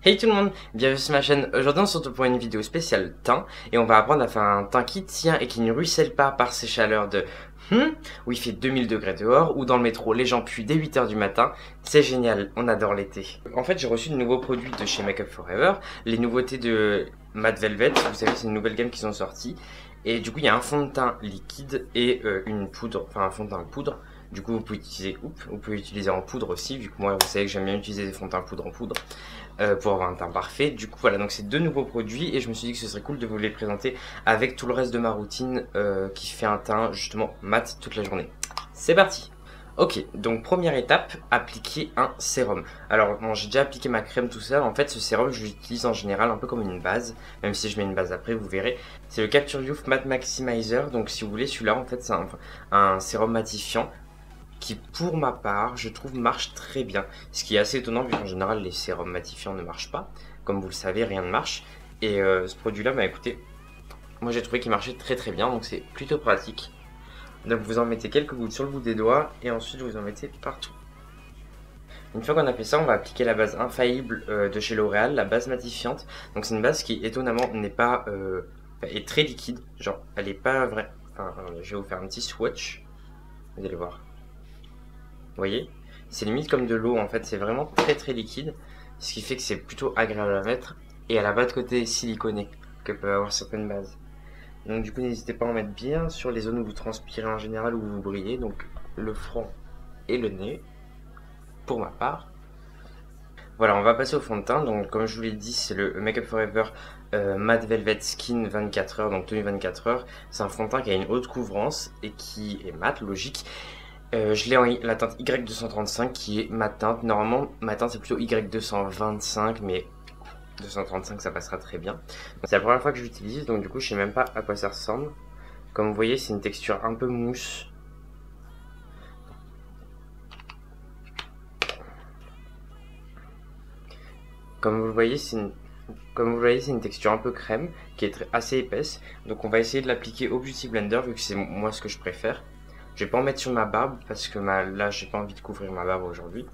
Hey tout le monde, bienvenue sur ma chaîne. Aujourd'hui on se retrouve pour une vidéo spéciale teint et on va apprendre à faire un teint qui tient et qui ne ruisselle pas par ces chaleurs de où il fait 2000 degrés dehors ou dans le métro les gens puent dès 8h du matin. C'est génial, on adore l'été. En fait j'ai reçu de nouveaux produits de chez Make Up For Ever, les nouveautés de Matte Velvet, vous savez c'est une nouvelle gamme qui sont sorties. Et du coup il y a un fond de teint liquide et une poudre, enfin un fond de teint poudre. Du coup vous pouvez utiliser en poudre aussi, vu que moi vous savez que j'aime bien utiliser des fonds de teint poudre en poudre. Pour avoir un teint parfait. Du coup voilà, donc c'est deux nouveaux produits et je me suis dit que ce serait cool de vous les présenter avec tout le reste de ma routine qui fait un teint justement mat toute la journée. C'est parti. Ok, donc première étape, appliquer un sérum. Alors bon, j'ai déjà appliqué ma crème tout ça, en fait ce sérum je l'utilise en général un peu comme une base, même si je mets une base après vous verrez. C'est le Capture Youth Matte Maximizer, donc si vous voulez celui-là en fait c'est un sérum matifiant qui pour ma part je trouve marche très bien, ce qui est assez étonnant vu qu'en général les sérums matifiants ne marchent pas, comme vous le savez rien ne marche, et ce produit là bah écoutez, moi j'ai trouvé qu'il marchait très bien, donc c'est plutôt pratique. Donc vous en mettez quelques gouttes sur le bout des doigts et ensuite vous en mettez partout. Une fois qu'on a fait ça, on va appliquer la base infaillible de chez L'Oréal, la base matifiante. Donc c'est une base qui étonnamment n'est pas est très liquide, genre elle est pas vraie. Enfin je vais vous faire un petit swatch, vous allez voir. Vous voyez, c'est limite comme de l'eau en fait, c'est vraiment très liquide, ce qui fait que c'est plutôt agréable à mettre, et elle a pas de côté siliconé que peuvent avoir certaines bases. Donc du coup n'hésitez pas à en mettre bien sur les zones où vous transpirez en général, où vous brillez, donc le front et le nez, pour ma part. Voilà, on va passer au fond de teint, donc comme je vous l'ai dit c'est le Make Up For Ever Matte Velvet Skin 24 heures, donc tenue 24 heures, c'est un fond de teint qui a une haute couvrance et qui est mat, logique. Je l'ai en la teinte Y235 qui est ma teinte. Normalement, ma teinte c'est plutôt Y225, mais 235 ça passera très bien. C'est la première fois que je l'utilise, donc du coup je sais même pas à quoi ça ressemble. Comme vous voyez, c'est une texture un peu mousse. Comme vous le voyez, c'est une texture un peu crème qui est assez épaisse. Donc on va essayer de l'appliquer au Beauty Blender vu que c'est moi ce que je préfère. Je vais pas en mettre sur ma barbe parce que là j'ai pas envie de couvrir ma barbe aujourd'hui.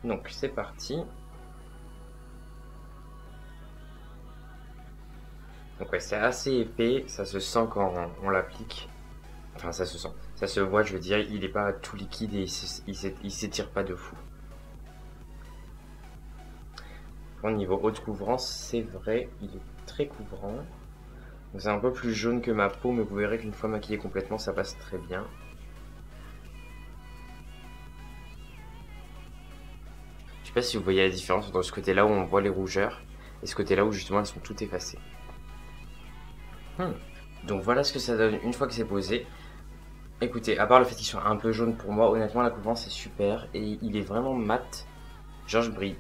Donc c'est parti. Donc ouais, c'est assez épais, ça se sent quand on l'applique. Enfin ça se sent, ça se voit, je veux dire, il est pas tout liquide et il s'étire pas de fou. Au niveau haute couvrance, c'est vrai, il est très couvrant. C'est un peu plus jaune que ma peau, mais vous verrez qu'une fois maquillé complètement, ça passe très bien. Je sais pas si vous voyez la différence entre ce côté-là où on voit les rougeurs et ce côté-là où justement elles sont toutes effacées. Donc voilà ce que ça donne une fois que c'est posé. Écoutez, à part le fait qu'il soit un peu jaune pour moi, honnêtement la couvrance est super et il est vraiment mat. Genre je brille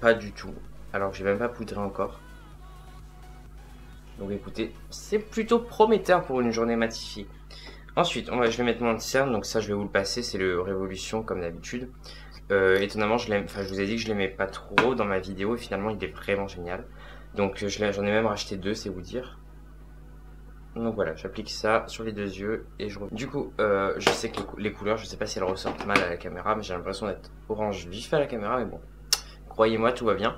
pas du tout, alors que j'ai même pas poudré encore. Donc écoutez, c'est plutôt prometteur pour une journée matifiée. Ensuite, je vais mettre mon cerne, donc ça je vais vous le passer, c'est le Révolution comme d'habitude. Étonnamment, je vous ai dit que je l'aimais pas trop dans ma vidéo et finalement il est vraiment génial. Donc j'en ai même racheté deux, c'est vous dire. Donc voilà, j'applique ça sur les deux yeux et je reviens. Du coup, je sais que les couleurs, je sais pas si elles ressortent mal à la caméra, mais j'ai l'impression d'être orange vif à la caméra, mais bon, croyez-moi, tout va bien.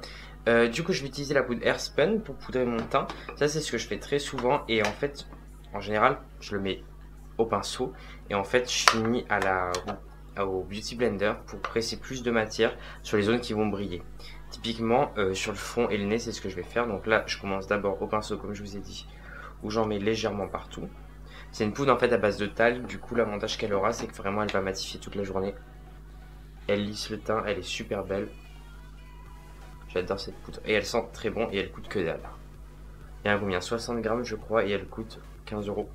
Du coup, je vais utiliser la poudre Airspun pour poudrer mon teint. Ça, c'est ce que je fais très souvent et en fait, en général, je le mets au pinceau et en fait, je finis au Beauty Blender pour presser plus de matière sur les zones qui vont briller. Typiquement, sur le front et le nez, c'est ce que je vais faire. Donc là, je commence d'abord au pinceau, comme je vous ai dit, où j'en mets légèrement partout. C'est une poudre en fait à base de talc, du coup l'avantage qu'elle aura c'est que vraiment elle va matifier toute la journée. Elle lisse le teint, elle est super belle. J'adore cette poudre et elle sent très bon et elle coûte que dalle. Il y a combien, 60 grammes je crois et elle coûte 15 €.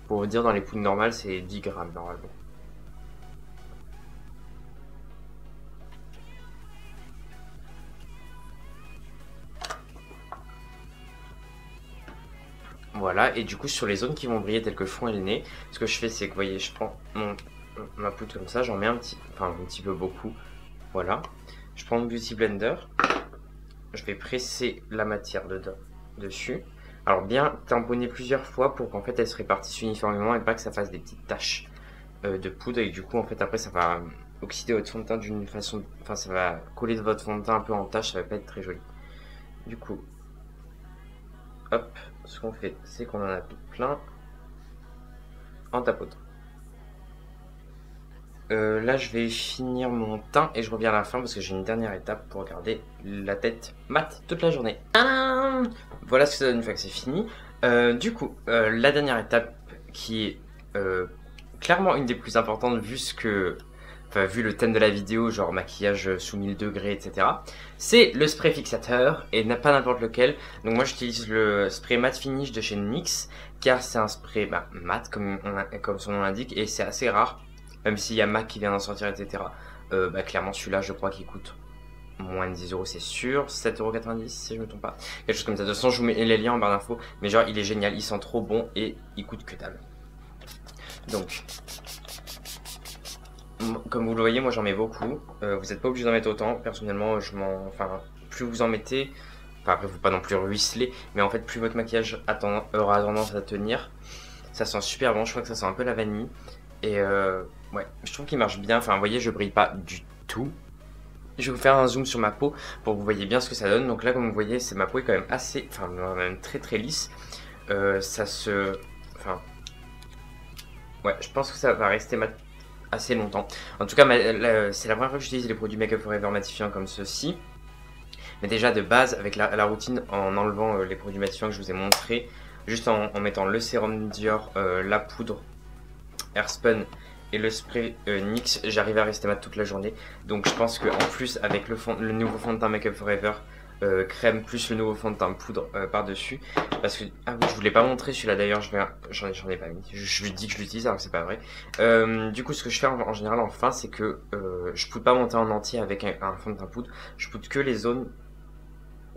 Pour vous dire, dans les poudres normales c'est 10 grammes normalement. Voilà, et du coup sur les zones qui vont briller telles que le front et le nez, ce que je fais c'est que vous voyez, je prends ma poudre comme ça, j'en mets un petit peu beaucoup, voilà. Je prends mon Beauty Blender, je vais presser la matière dessus. Alors bien tamponner plusieurs fois pour qu'en fait elle se répartisse uniformément et pas que ça fasse des petites taches de poudre et du coup en fait après ça va oxyder votre fond de teint d'une façon... Enfin, ça va coller votre fond de teint un peu en tache, ça va pas être très joli. Du coup, hop, ce qu'on fait, c'est qu'on en applique plein en tapotant. Là, je vais finir mon teint et je reviens à la fin parce que j'ai une dernière étape pour garder la tête mate toute la journée. Tadam! Voilà ce que ça donne une fois que c'est fini. Du coup, la dernière étape qui est clairement une des plus importantes vu vu le thème de la vidéo, genre maquillage sous 1000 degrés, etc. C'est le spray fixateur et pas n'importe lequel. Donc moi j'utilise le spray matte finish de chez NYX car c'est un spray mat comme son nom l'indique et c'est assez rare. Même s'il y a MAC qui vient d'en sortir, etc. Clairement celui-là je crois qu'il coûte moins de 10 euros c'est sûr, 7,90 € si je me trompe pas. Quelque chose comme ça, de toute façon je vous mets les liens en barre d'infos. Mais genre il est génial, il sent trop bon et il coûte que dalle. Donc, comme vous le voyez, moi j'en mets beaucoup. Vous n'êtes pas obligé d'en mettre autant. Personnellement, plus vous en mettez, après vous pas non plus ruisseler, mais en fait plus votre maquillage aura tendance à tenir. Ça sent super bon, je crois que ça sent un peu la vanille. Et ouais, je trouve qu'il marche bien. Enfin, vous voyez, je brille pas du tout. Je vais vous faire un zoom sur ma peau pour que vous voyez bien ce que ça donne. Donc là, comme vous voyez, ma peau est quand même assez, même très très lisse. Ouais, je pense que ça va rester assez longtemps. En tout cas, c'est la première fois que j'utilise les produits Make Up Forever matifiants comme ceci. Mais déjà de base, avec la routine, en enlevant les produits matifiants que je vous ai montré, juste en mettant le sérum Dior, la poudre Airspun et le spray NYX, j'arrive à rester mat toute la journée. Donc je pense qu'en plus, avec le nouveau fond de teint Make Up Forever, crème plus le nouveau fond de teint poudre par dessus, parce que ah oui, je vous l'ai pas montré celui-là d'ailleurs, j'en ai pas mis, je lui dis que je l'utilise alors que c'est pas vrai. Du coup ce que je fais en général en fin, c'est que je poudre pas mon teint en entier avec un fond de teint poudre, je poudre que les zones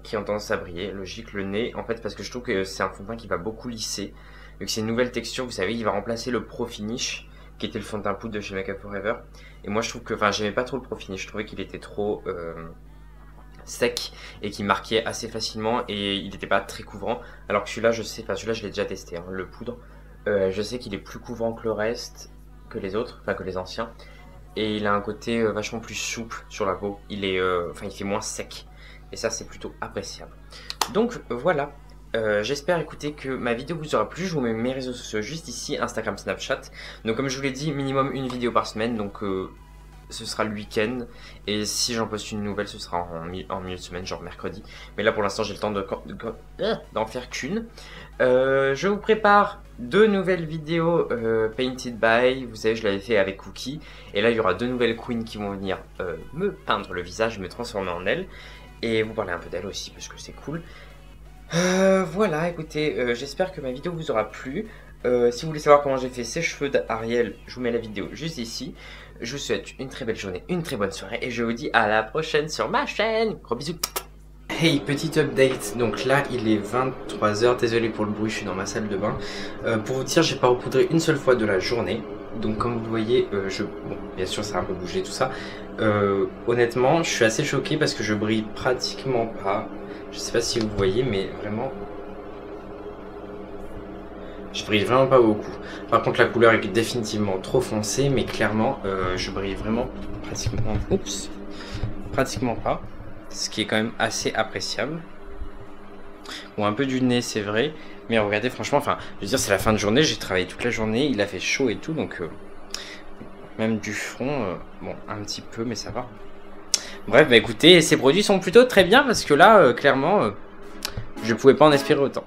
qui ont tendance à briller, logique, le nez en fait, parce que je trouve que c'est un fond de teint qui va beaucoup lisser, vu que c'est une nouvelle texture, vous savez, il va remplacer le Pro Finish qui était le fond de teint poudre de chez Make Up Forever. Et moi je trouve que, j'aimais pas trop le Pro Finish, je trouvais qu'il était trop sec et qui marquait assez facilement et il n'était pas très couvrant, alors que celui-là celui-là je l'ai déjà testé, hein, le poudre, je sais qu'il est plus couvrant que le reste, que les autres, que les anciens, et il a un côté vachement plus souple sur la peau, il fait moins sec et ça c'est plutôt appréciable. Donc voilà, j'espère écoutez que ma vidéo vous aura plu. Je vous mets mes réseaux sociaux juste ici, Instagram, Snapchat. Donc comme je vous l'ai dit, minimum une vidéo par semaine, donc ce sera le week-end, et si j'en poste une nouvelle ce sera en milieu de semaine, genre mercredi. Mais là pour l'instant j'ai le temps d'en faire qu'une. Je vous prépare 2 nouvelles vidéos Painted by, vous savez je l'avais fait avec Cookie. Et là il y aura 2 nouvelles queens qui vont venir me peindre le visage, me transformer en elles. Et vous parler un peu d'elles aussi parce que c'est cool. Voilà, écoutez, j'espère que ma vidéo vous aura plu. Si vous voulez savoir comment j'ai fait ces cheveux d'Ariel, je vous mets la vidéo juste ici. Je vous souhaite une très belle journée, une très bonne soirée et je vous dis à la prochaine sur ma chaîne. Gros bisous. Hey, petit update, donc là il est 23 h, désolé pour le bruit, je suis dans ma salle de bain. Pour vous dire, j'ai pas repoudré une seule fois de la journée. Donc comme vous le voyez, bon, bien sûr ça a un peu bougé tout ça. Honnêtement, je suis assez choqué parce que je brille pratiquement pas. Je sais pas si vous voyez, mais vraiment... je brille vraiment pas beaucoup. Par contre la couleur est définitivement trop foncée, mais clairement je brille vraiment pratiquement pas. Ce qui est quand même assez appréciable. Bon, un peu du nez c'est vrai, mais regardez franchement, je veux dire c'est la fin de journée, j'ai travaillé toute la journée, il a fait chaud et tout, donc même du front, bon un petit peu mais ça va. Bref, écoutez, ces produits sont plutôt très bien parce que là, clairement, je pouvais pas en espérer autant.